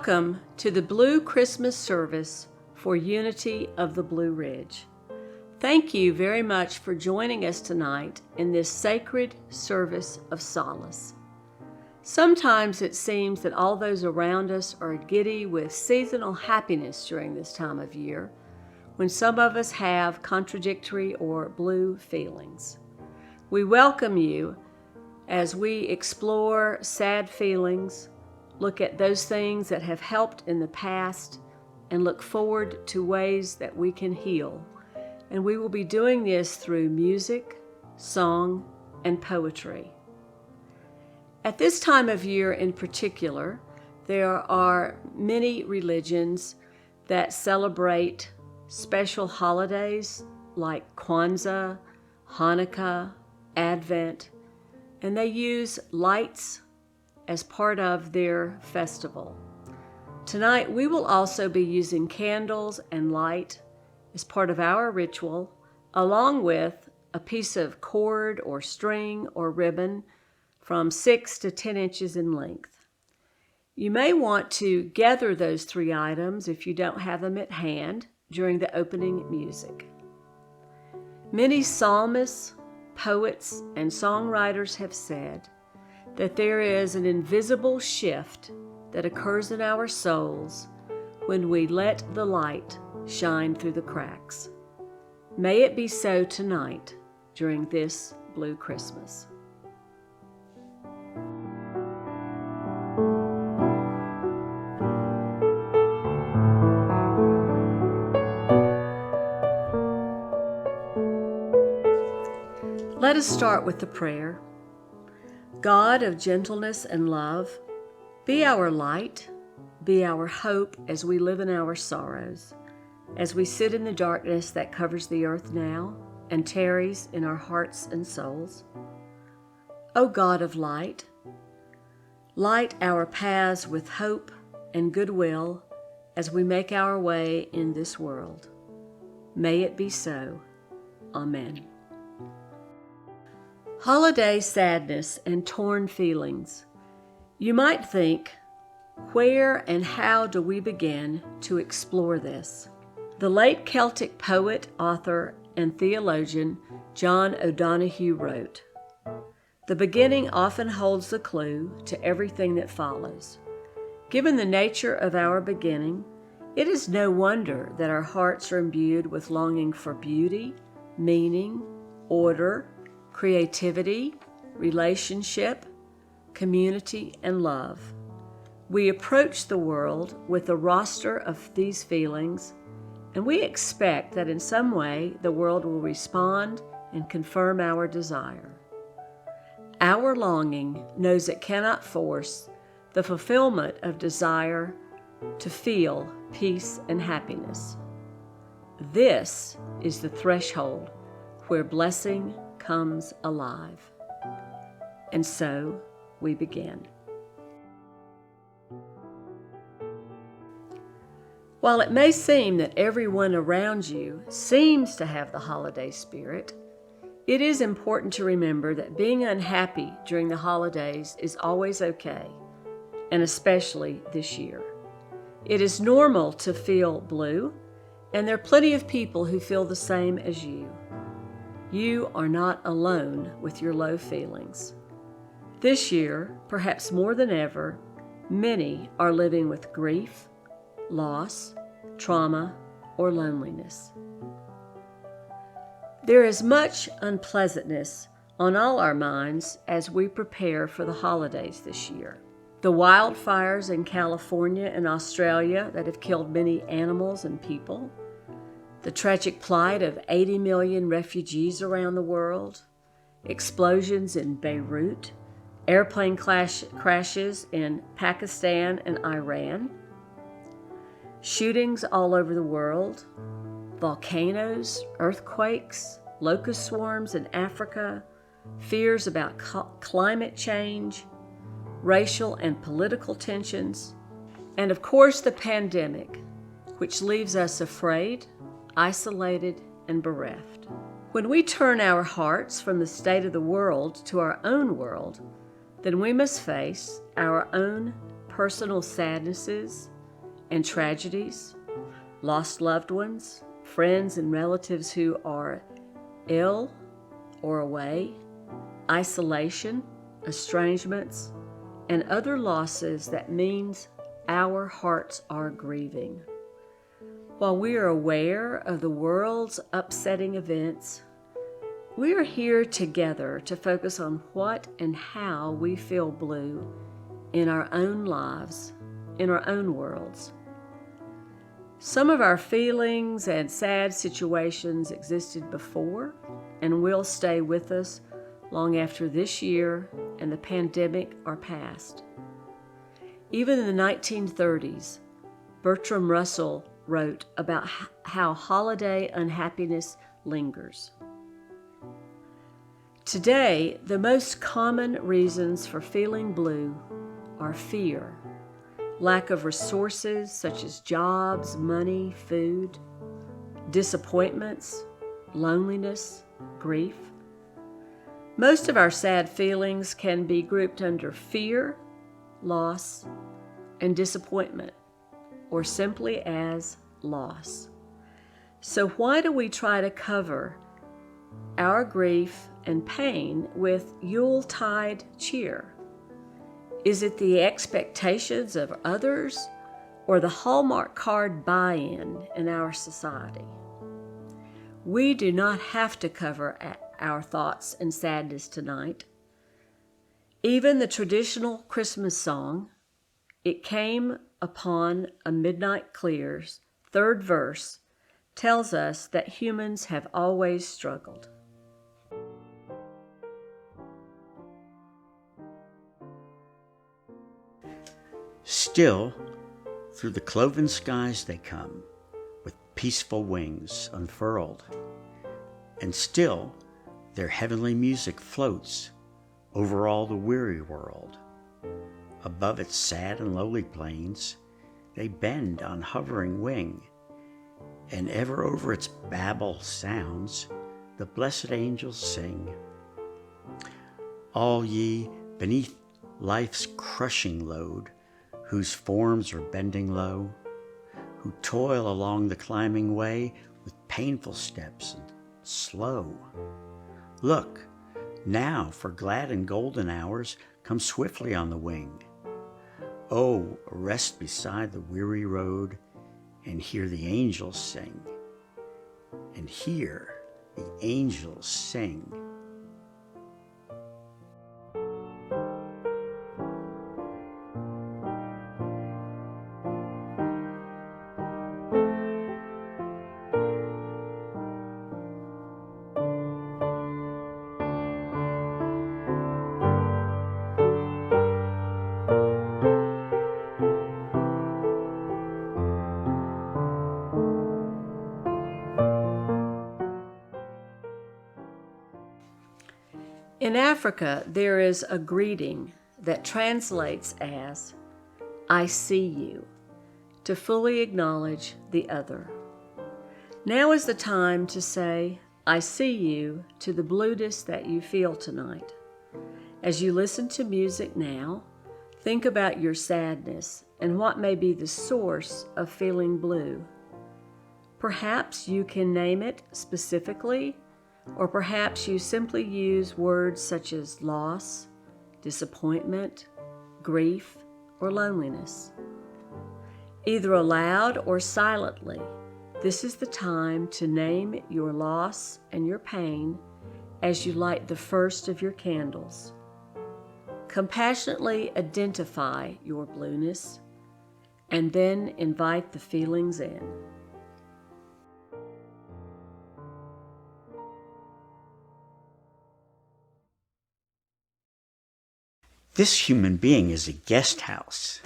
Welcome to the Blue Christmas service for Unity of the Blue Ridge. Thank you very much for joining us tonight in this sacred service of solace. Sometimes it seems that all those around us are giddy with seasonal happiness during this time of year, when some of us have contradictory or blue feelings. We welcome you as we explore sad feelings, look at those things that have helped in the past, and look forward to ways that we can heal. And we will be doing this through music, song, and poetry. At this time of year in particular, there are many religions that celebrate special holidays like Kwanzaa, Hanukkah, Advent, and they use lights as part of their festival. Tonight we will also be using candles and light as part of our ritual, along with a piece of cord or string or ribbon from 6 to 10 inches in length. You may want to gather those 3 items if you don't have them at hand during the opening music. Many psalmists, poets, and songwriters have said that there is an invisible shift that occurs in our souls when we let the light shine through the cracks. May it be so tonight during this Blue Christmas. Let us start with the prayer. God of gentleness and love, be our light, be our hope as we live in our sorrows, as we sit in the darkness that covers the earth now and tarries in our hearts and souls. O God of light, light our paths with hope and goodwill as we make our way in this world. May it be so. Amen. Holiday sadness and torn feelings. You might think, where and how do we begin to explore this? The late Celtic poet, author, and theologian John O'Donohue wrote, "The beginning often holds the clue to everything that follows. Given the nature of our beginning, it is no wonder that our hearts are imbued with longing for beauty, meaning, order, creativity, relationship, community, and love. We approach the world with a roster of these feelings, and we expect that in some way the world will respond and confirm our desire. Our longing knows it cannot force the fulfillment of desire to feel peace and happiness. This is the threshold where blessing comes alive." And so we begin. While it may seem that everyone around you seems to have the holiday spirit, it is important to remember that being unhappy during the holidays is always okay, and especially this year. It is normal to feel blue, and there are plenty of people who feel the same as you. You are not alone with your low feelings. This year, perhaps more than ever, many are living with grief, loss, trauma, or loneliness. There is much unpleasantness on all our minds as we prepare for the holidays this year. The wildfires in California and Australia that have killed many animals and people, the tragic plight of 80 million refugees around the world, explosions in Beirut, airplane crashes in Pakistan and Iran, shootings all over the world, volcanoes, earthquakes, locust swarms in Africa, fears about climate change, racial and political tensions, and of course the pandemic, which leaves us afraid, isolated, and bereft. When we turn our hearts from the state of the world to our own world, then we must face our own personal sadnesses, and tragedies, lost loved ones, friends and relatives who are ill or away, isolation, estrangements, and other losses that means our hearts are grieving. While we are aware of the world's upsetting events, we are here together to focus on what and how we feel blue in our own lives, in our own worlds. Some of our feelings and sad situations existed before and will stay with us long after this year and the pandemic are past. Even in the 1930s, Bertrand Russell wrote about how holiday unhappiness lingers. Today, the most common reasons for feeling blue are fear, lack of resources such as jobs, money, food, disappointments, loneliness, grief. Most of our sad feelings can be grouped under fear, loss, and disappointment, or simply as loss. So why do we try to cover our grief and pain with Yuletide cheer? Is it the expectations of others or the Hallmark card buy-in in our society? We do not have to cover our thoughts and sadness tonight. Even the traditional Christmas song, "It Came Upon a Midnight Clear's" third verse tells us that humans have always struggled. Still, through the cloven skies they come, with peaceful wings unfurled, and still their heavenly music floats over all the weary world. Above its sad and lowly plains, they bend on hovering wing, and ever over its babble sounds the blessed angels sing. All ye beneath life's crushing load, whose forms are bending low, who toil along the climbing way with painful steps and slow. Look, now for glad and golden hours come swiftly on the wing. Oh, rest beside the weary road and hear the angels sing. And hear the angels sing. In Africa, there is a greeting that translates as, "I see you," to fully acknowledge the other. Now is the time to say, "I see you," to the blueness that you feel tonight. As you listen to music now, think about your sadness and what may be the source of feeling blue. Perhaps you can name it specifically, or perhaps you simply use words such as loss, disappointment, grief, or loneliness. Either aloud or silently, this is the time to name your loss and your pain as you light the first of your candles. Compassionately identify your blueness and then invite the feelings in. This human being is a guest house.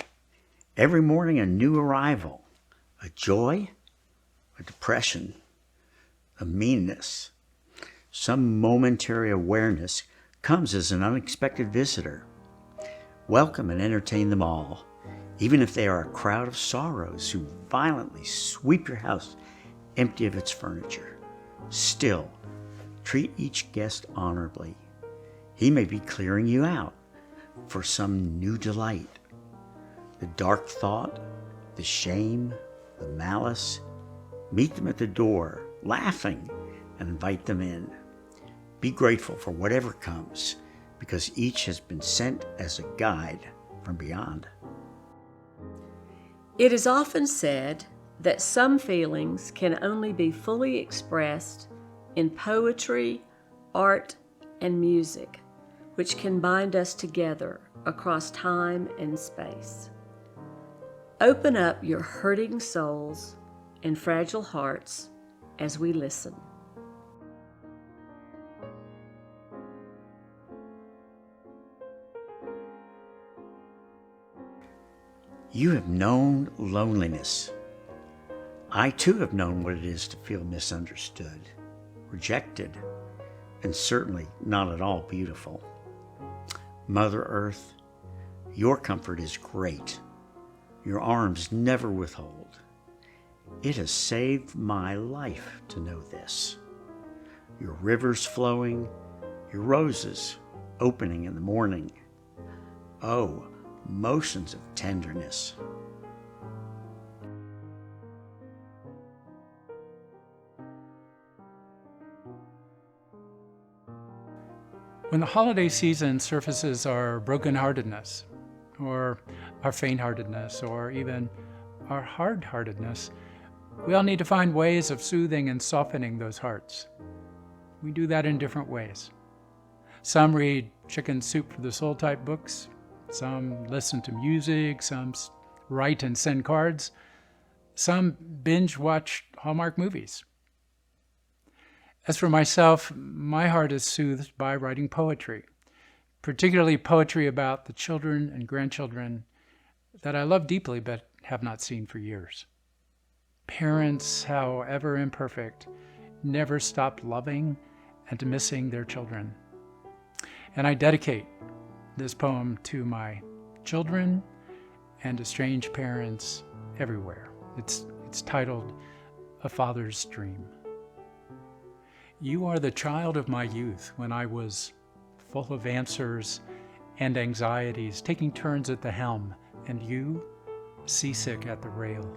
Every morning a new arrival, a joy, a depression, a meanness. Some momentary awareness comes as an unexpected visitor. Welcome and entertain them all, even if they are a crowd of sorrows who violently sweep your house empty of its furniture. Still, treat each guest honorably. He may be clearing you out for some new delight. The dark thought, the shame, the malice. Meet them at the door, laughing, and invite them in. Be grateful for whatever comes, because each has been sent as a guide from beyond. It is often said that some feelings can only be fully expressed in poetry, art, and music, which can bind us together across time and space. Open up your hurting souls and fragile hearts as we listen. You have known loneliness. I too have known what it is to feel misunderstood, rejected, and certainly not at all beautiful. Mother Earth, your comfort is great. Your arms never withhold. It has saved my life to know this. Your rivers flowing, your roses opening in the morning. Oh, motions of tenderness. When the holiday season surfaces our brokenheartedness, or our faint-heartedness, or even our hard-heartedness, we all need to find ways of soothing and softening those hearts. We do that in different ways. Some read chicken soup for the soul type books, some listen to music, some write and send cards, some binge watch Hallmark movies. As for myself, my heart is soothed by writing poetry, particularly poetry about the children and grandchildren that I love deeply but have not seen for years. Parents, however imperfect, never stop loving and missing their children. And I dedicate this poem to my children and estranged parents everywhere. It's titled A Father's Dream. You are the child of my youth when I was full of answers and anxieties, taking turns at the helm, and you, seasick at the rail.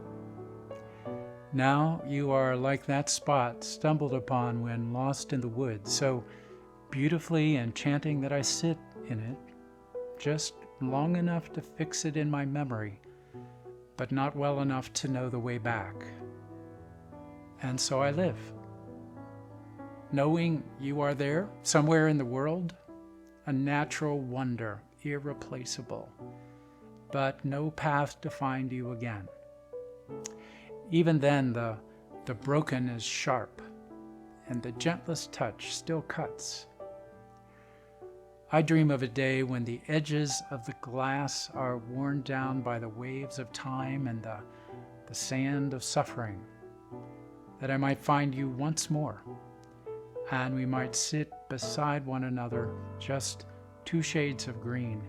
Now you are like that spot stumbled upon when lost in the woods, so beautifully enchanting that I sit in it, just long enough to fix it in my memory, but not well enough to know the way back. And so I live, knowing you are there, somewhere in the world, a natural wonder, irreplaceable, but no path to find you again. Even then, the broken is sharp, and the gentlest touch still cuts. I dream of a day when the edges of the glass are worn down by the waves of time and the sand of suffering, that I might find you once more, and we might sit beside one another, just two shades of green,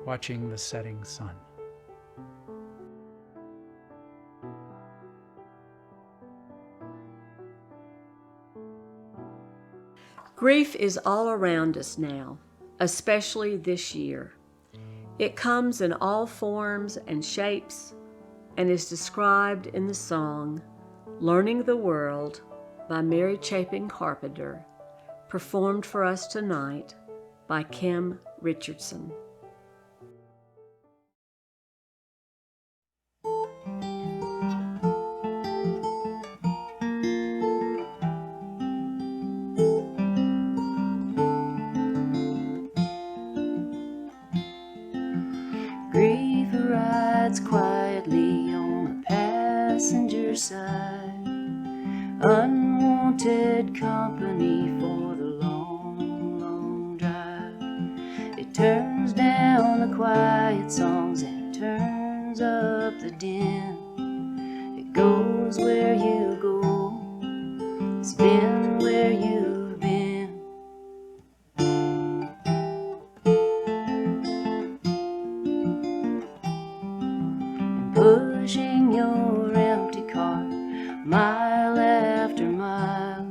watching the setting sun. Grief is all around us now, especially this year. It comes in all forms and shapes and is described in the song Learning the World by Mary Chapin Carpenter, performed for us tonight by Kim Richardson. Grief rides quietly on the passenger side, unwanted company for the long, long drive. It turns down the quiet songs and turns up the din. It goes where you go, it's been where you've been. And pushing your empty car mile after mile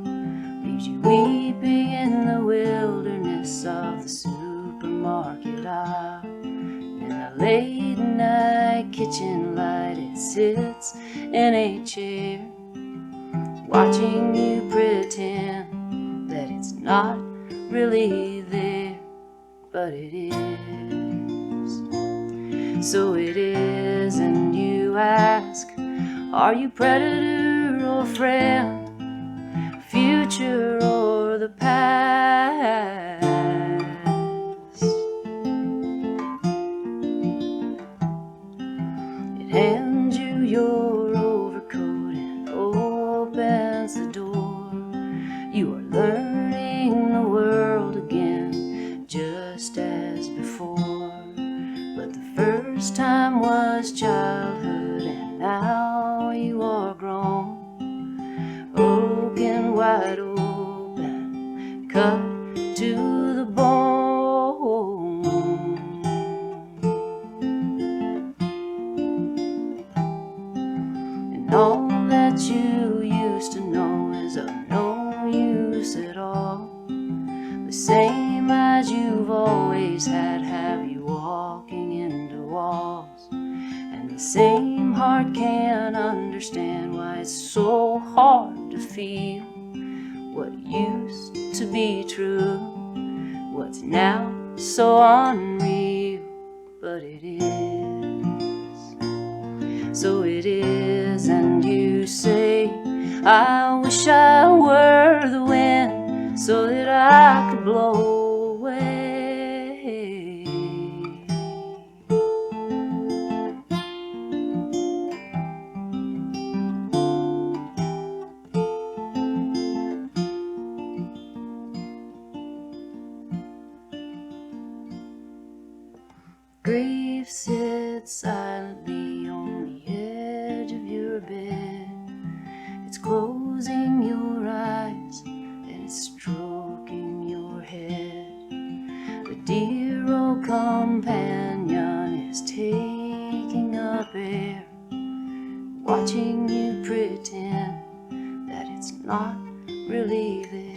leaves you weeping in the wilderness of the supermarket aisle. In a late night kitchen light, it sits in a chair, watching you pretend that it's not really there, but it is. So it is, and you ask, are you predator or friend, future or the past? It hands you your overcoat and opens the door. You are learning the world again, just as before. But the first time was childhood, and now you are grown, broken wide open, cut to the bone. And all that you used to know is of no use at all. The same eyes you've always had have you walking into walls, and the same heart can't understand why it's so hard to feel what used to be true, what's now so unreal, but it is. So it is, and you say, I wish I were the wind so that I could blow away. Grief sits silently on the edge of your bed. It's closing your eyes and it's stroking your head. The dear old companion is taking up air, watching you pretend that it's not really there.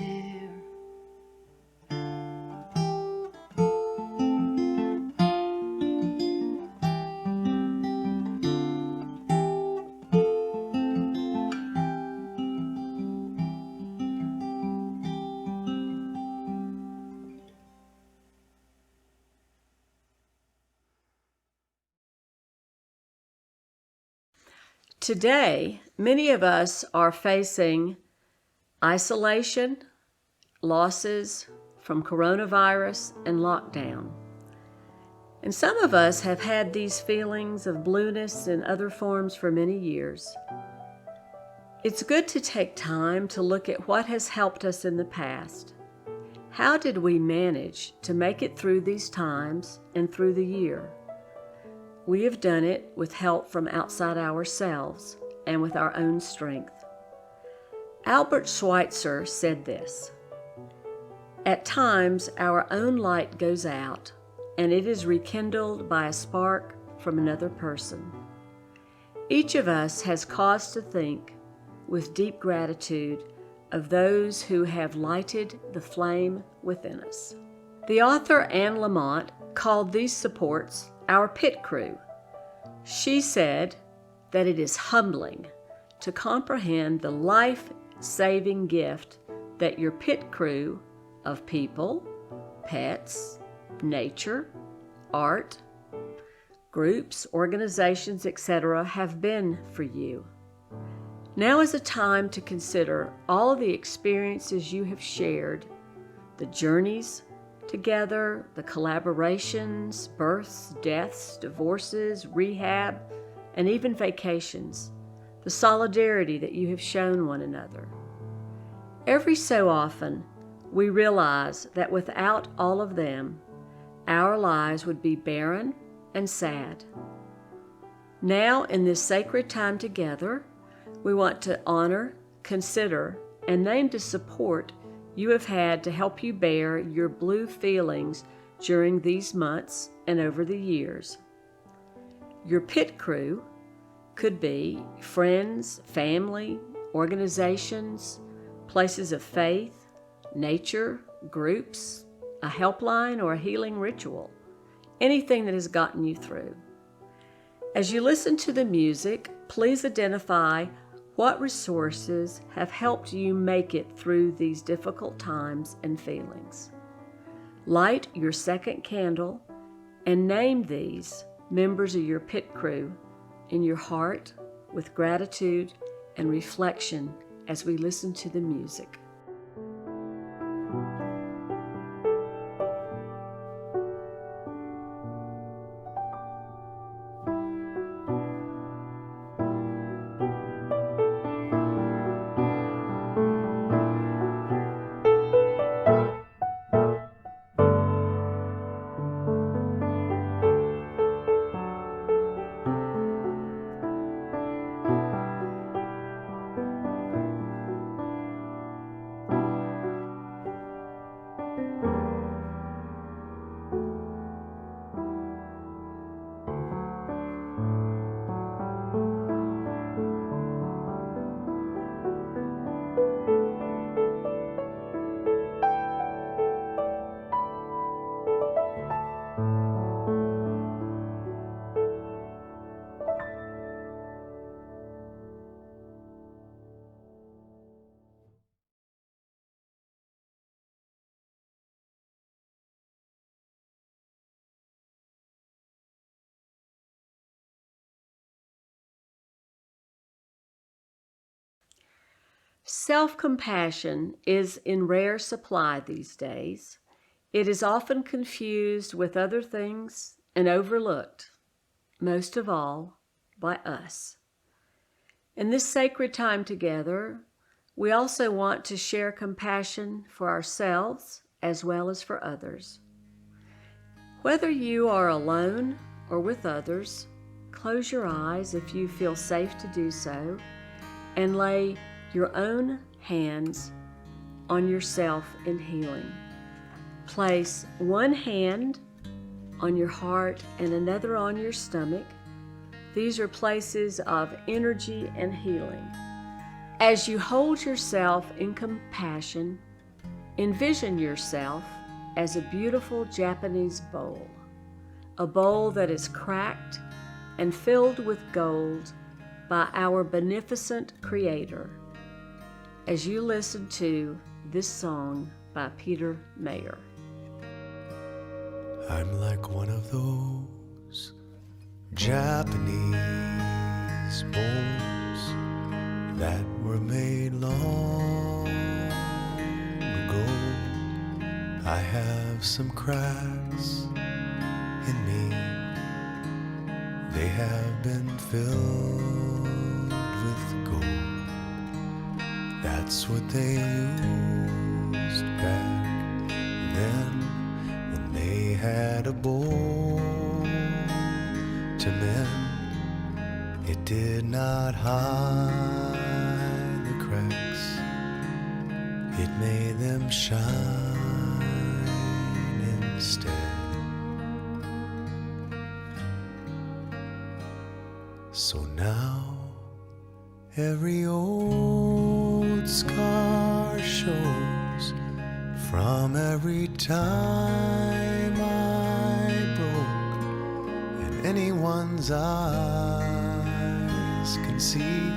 Today, many of us are facing isolation, losses from coronavirus, and lockdown. And some of us have had these feelings of blueness in other forms for many years. It's good to take time to look at what has helped us in the past. How did we manage to make it through these times and through the year? We have done it with help from outside ourselves and with our own strength. Albert Schweitzer said this, "At times our own light goes out and it is rekindled by a spark from another person." Each of us has cause to think with deep gratitude of those who have lighted the flame within us. The author Anne Lamott called these supports our pit crew. She said that it is humbling to comprehend the life-saving gift that your pit crew of people, pets, nature, art, groups, organizations, etc. have been for you. Now is a time to consider all the experiences you have shared, the journeys together, the collaborations, births, deaths, divorces, rehab, and even vacations, the solidarity that you have shown one another. Every so often, we realize that without all of them, our lives would be barren and sad. Now, in this sacred time together, we want to honor, consider, and name the support you have had to help you bear your blue feelings during these months and over the years. Your pit crew could be friends, family, organizations, places of faith, nature, groups, a helpline, or a healing ritual, anything that has gotten you through. As you listen to the music Please identify what resources have helped you make it through these difficult times and feelings. Light your second candle and name these members of your pit crew in your heart with gratitude and reflection as we listen to the music. Self-compassion is in rare supply these days. It is often confused with other things and overlooked, most of all, by us. In this sacred time together, we also want to share compassion for ourselves as well as for others. Whether you are alone or with others, close your eyes if you feel safe to do so, and lay your own hands on yourself in healing. Place one hand on your heart and another on your stomach. These are places of energy and healing. As you hold yourself in compassion, envision yourself as a beautiful Japanese bowl, a bowl that is cracked and filled with gold by our beneficent Creator, as you listen to this song by Peter Mayer. I'm like one of those Japanese bowls that were made long ago. I have some cracks in me. They have been filled with gold. That's what they used back then, when they had a bowl to mend. It did not hide the cracks, it made them shine instead. So now every old scar shows from every time I broke, and anyone's eyes can see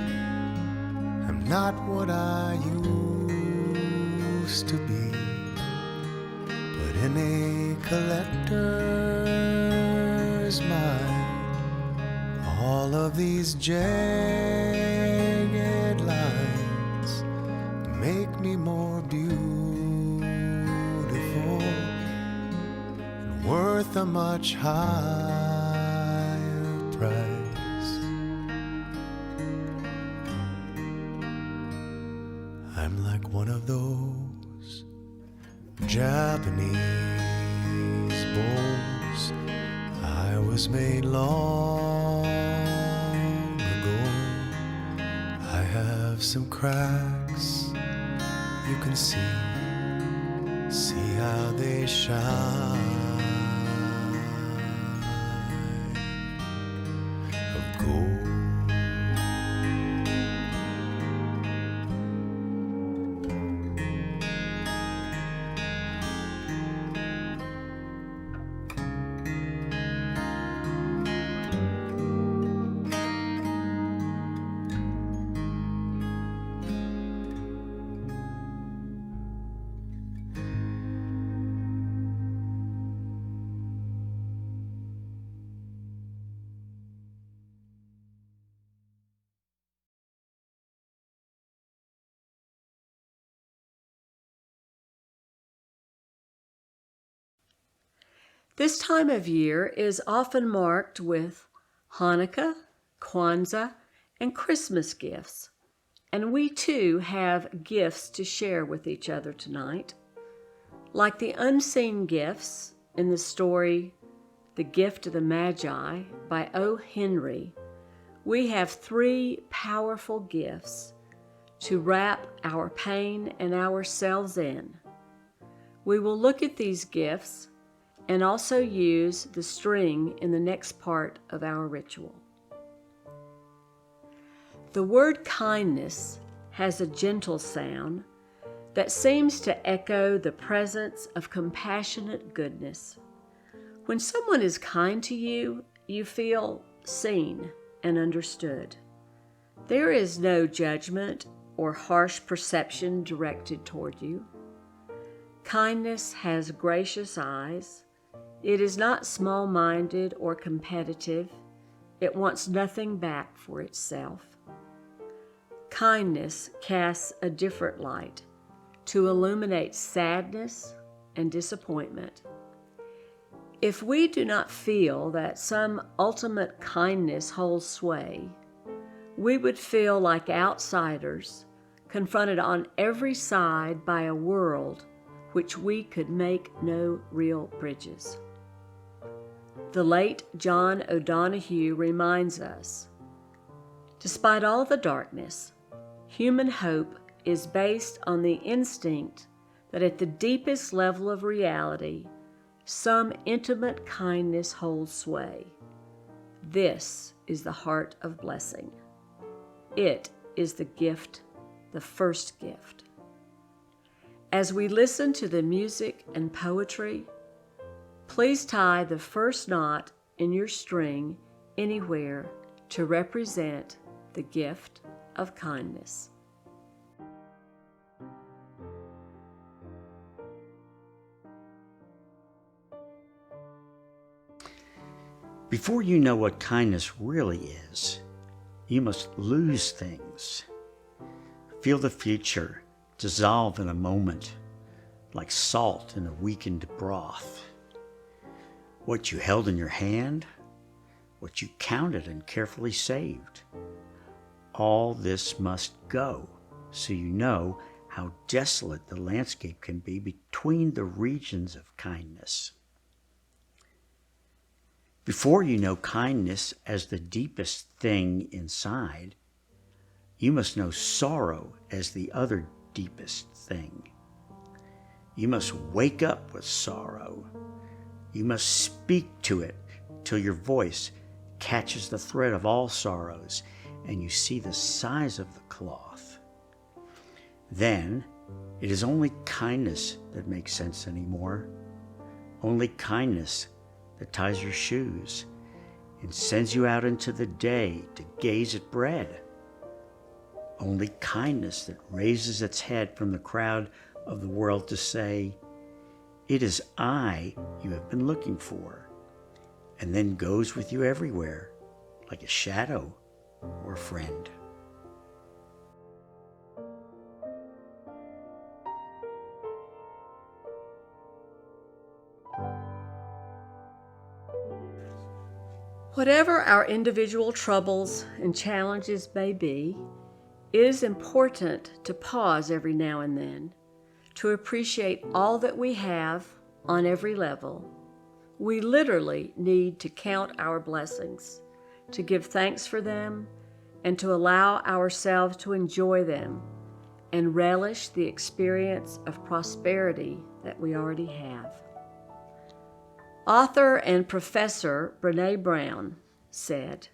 I'm not what I used to be. But in a collector's mind, all of these jagged lines make me more beautiful and worth a much higher price. I'm like one of those Japanese bowls. I was made long ago. I have some cracks, you can see how they shine of gold. This time of year is often marked with Hanukkah, Kwanzaa, and Christmas gifts, and we too have gifts to share with each other tonight. Like the unseen gifts in the story The Gift of the Magi by O. Henry, we have 3 powerful gifts to wrap our pain and ourselves in. We will look at these gifts and also use the string in the next part of our ritual. The word kindness has a gentle sound that seems to echo the presence of compassionate goodness. When someone is kind to you, you feel seen and understood. There is no judgment or harsh perception directed toward you. Kindness has gracious eyes. It is not small-minded or competitive. It wants nothing back for itself. Kindness casts a different light to illuminate sadness and disappointment. If we do not feel that some ultimate kindness holds sway, we would feel like outsiders confronted on every side by a world which we could make no real bridges. The late John O'Donohue reminds us, despite all the darkness, human hope is based on the instinct that at the deepest level of reality, some intimate kindness holds sway. This is the heart of blessing. It is the gift, the first gift. As we listen to the music and poetry, please tie the first knot in your string anywhere to represent the gift of kindness. Before you know what kindness really is, you must lose things. Feel the future dissolve in a moment, like salt in a weakened broth. What you held in your hand, what you counted and carefully saved, all this must go, so you know how desolate the landscape can be between the regions of kindness. Before you know kindness as the deepest thing inside, you must know sorrow as the other deepest thing. You must wake up with sorrow. You must speak to it till your voice catches the thread of all sorrows and you see the size of the cloth. Then it is only kindness that makes sense anymore. Only kindness that ties your shoes and sends you out into the day to gaze at bread. Only kindness that raises its head from the crowd of the world to say, "It is I you have been looking for," and then goes with you everywhere, like a shadow or friend. Whatever our individual troubles and challenges may be, it is important to pause every now and then, to appreciate all that we have on every level. We literally need to count our blessings, to give thanks for them, and to allow ourselves to enjoy them and relish the experience of prosperity that we already have. Author and professor Brené Brown said,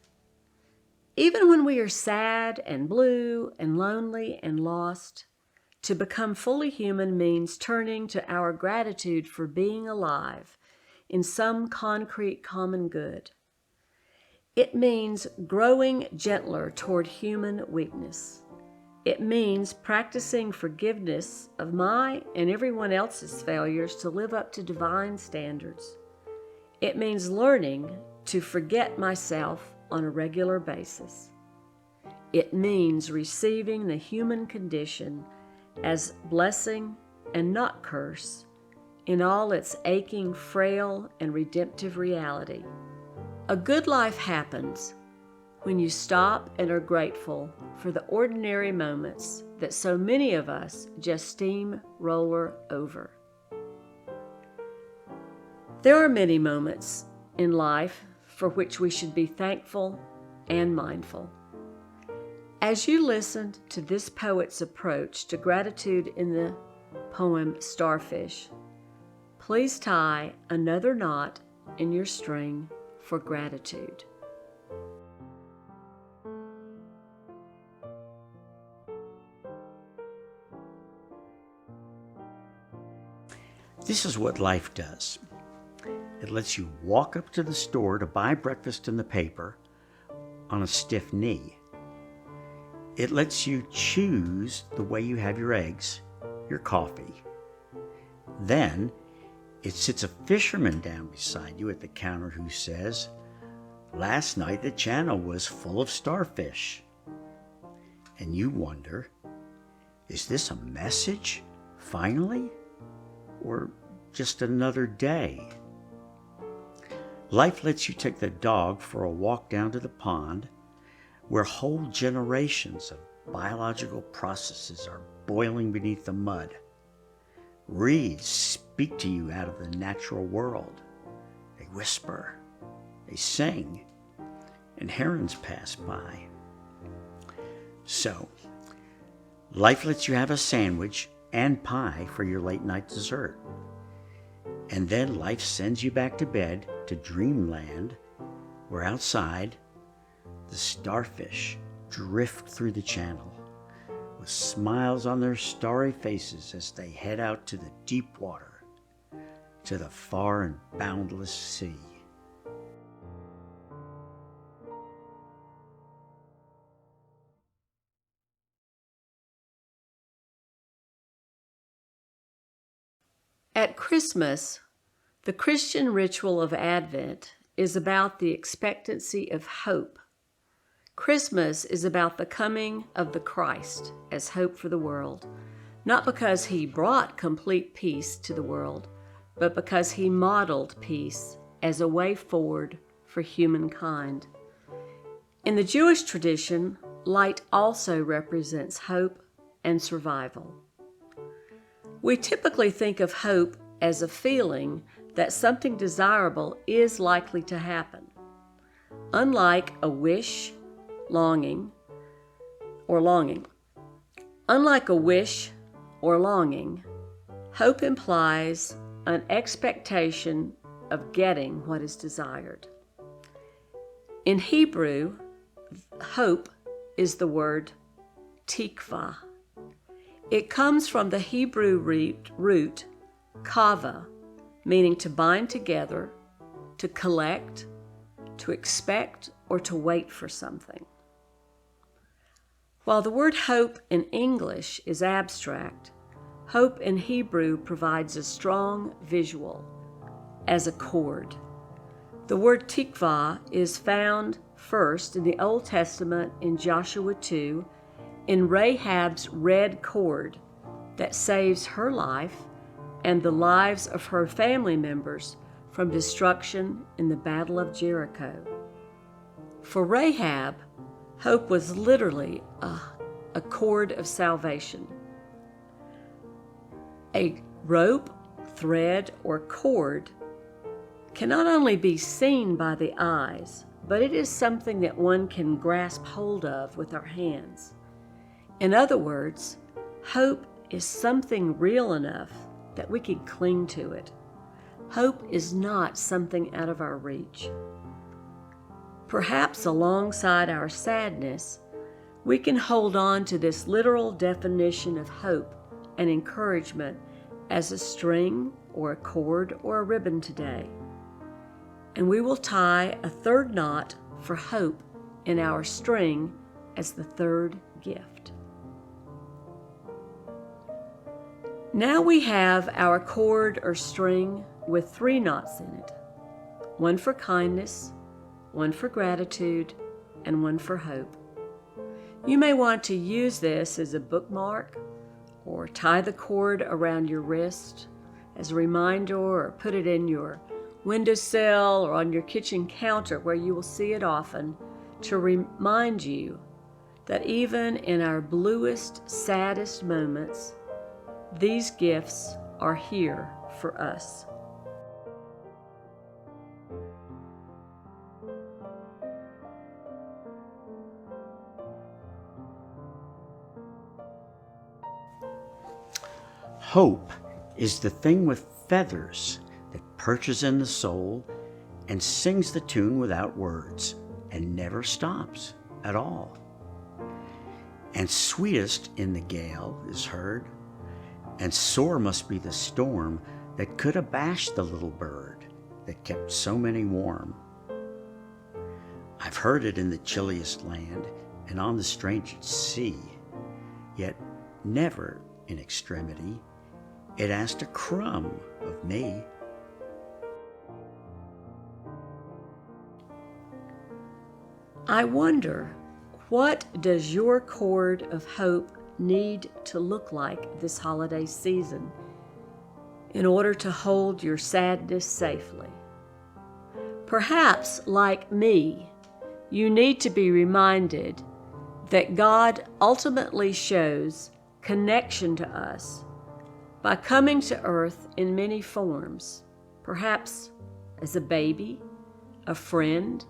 "Even when we are sad and blue and lonely and lost, to become fully human means turning to our gratitude for being alive in some concrete common good. It means growing gentler toward human weakness. It means practicing forgiveness of my and everyone else's failures to live up to divine standards. It means learning to forget myself on a regular basis. It means receiving the human condition as blessing and not curse, in all its aching, frail, and redemptive reality. A good life happens when you stop and are grateful for the ordinary moments that so many of us just steamroller over. There are many moments in life for which we should be thankful and mindful. As you listened to this poet's approach to gratitude in the poem Starfish, please tie another knot in your string for gratitude. This is what life does. It lets you walk up to the store to buy breakfast in the paper on a stiff knee. It lets you choose the way you have your eggs, your coffee. Then it sits a fisherman down beside you at the counter who says, "Last night the channel was full of starfish." And you wonder, is this a message, finally? Or just another day? Life lets you take the dog for a walk down to the pond where whole generations of biological processes are boiling beneath the mud. Reeds speak to you out of the natural world. They whisper, they sing, and herons pass by. So, life lets you have a sandwich and pie for your late night dessert. And then life sends you back to bed to dreamland, where outside the starfish drift through the channel with smiles on their starry faces as they head out to the deep water, to the far and boundless sea. At Christmas, the Christian ritual of Advent is about the expectancy of hope. Christmas is about the coming of the Christ as hope for the world, not because he brought complete peace to the world, but because he modeled peace as a way forward for humankind. In the Jewish tradition, light also represents hope and survival. We typically think of hope as a feeling that something desirable is likely to happen. Unlike a wish, longing. Unlike a wish or longing, hope implies an expectation of getting what is desired. In Hebrew, hope is the word tikva. It comes from the Hebrew root kava, meaning to bind together, to collect, to expect, or to wait for something. While the word hope in English is abstract, hope in Hebrew provides a strong visual as a cord. The word tikva is found first in the Old Testament in Joshua 2 in Rahab's red cord that saves her life and the lives of her family members from destruction in the Battle of Jericho. For Rahab, hope was literally a cord of salvation. A rope, thread, or cord can not only be seen by the eyes, but it is something that one can grasp hold of with our hands. In other words, hope is something real enough that we can cling to it. Hope is not something out of our reach. Perhaps alongside our sadness, we can hold on to this literal definition of hope and encouragement as a string or a cord or a ribbon today. And we will tie a third knot for hope in our string as the third gift. Now we have our cord or string with 3 knots in it, one for kindness, one for gratitude, and one for hope. You may want to use this as a bookmark or tie the cord around your wrist as a reminder, or put it in your windowsill or on your kitchen counter where you will see it often, to remind you that even in our bluest, saddest moments, these gifts are here for us. Hope is the thing with feathers that perches in the soul and sings the tune without words and never stops at all. And sweetest in the gale is heard, and sore must be the storm that could abash the little bird that kept so many warm. I've heard it in the chilliest land and on the strangest sea, yet never in extremity it asked a crumb of me. I wonder, what does your cord of hope need to look like this holiday season in order to hold your sadness safely? Perhaps, like me, you need to be reminded that God ultimately shows connection to us by coming to earth in many forms, perhaps as a baby, a friend,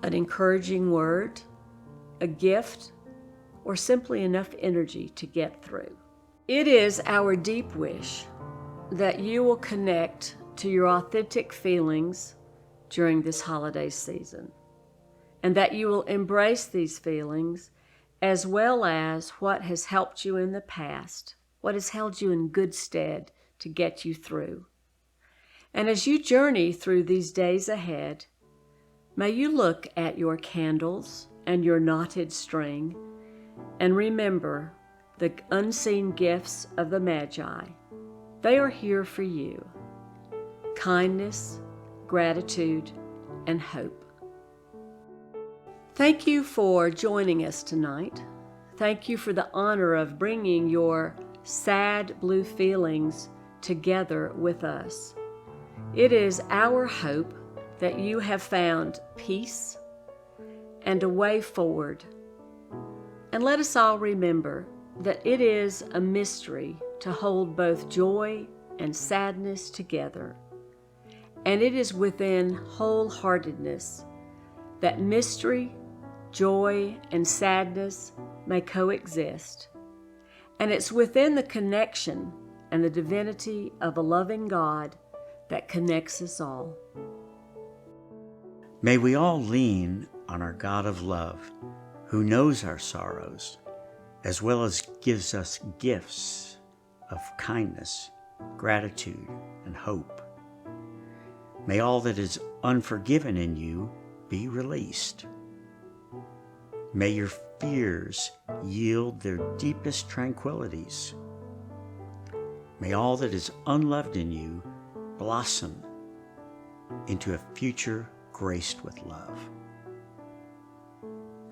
an encouraging word, a gift, or simply enough energy to get through. It is our deep wish that you will connect to your authentic feelings during this holiday season, and that you will embrace these feelings as well as what has helped you in the past, what has held you in good stead to get you through. And as you journey through these days ahead, may you look at your candles and your knotted string and remember the unseen gifts of the Magi. They are here for you: kindness, gratitude, and hope. Thank you for joining us tonight. Thank you for the honor of bringing your sad blue feelings together with us. It is our hope that you have found peace and a way forward. And let us all remember that it is a mystery to hold both joy and sadness together. And it is within wholeheartedness that mystery, joy, and sadness may coexist. And it's within the connection and the divinity of a loving God that connects us all. May we all lean on our God of love, who knows our sorrows, as well as gives us gifts of kindness, gratitude, and hope. May all that is unforgiven in you be released. May your fears yield their deepest tranquilities. May all that is unloved in you blossom into a future graced with love.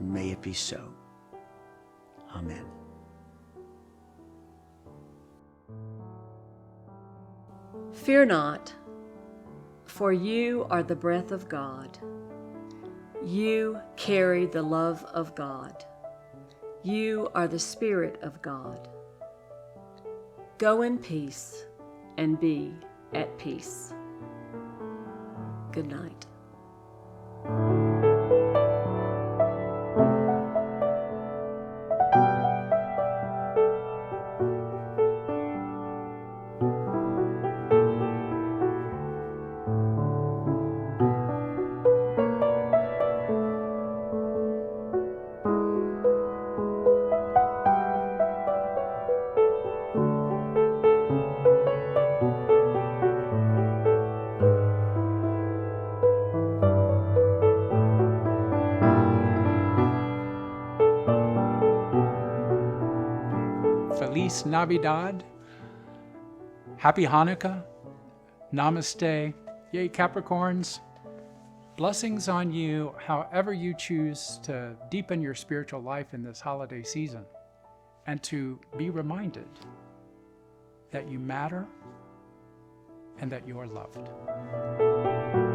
May it be so. Amen. Fear not, for you are the breath of God. You carry the love of God. You are the Spirit of God. Go in peace and be at peace. Good night. Feliz Navidad, Happy Hanukkah, Namaste, yay Capricorns. Blessings on you however you choose to deepen your spiritual life in this holiday season, and to be reminded that you matter and that you are loved.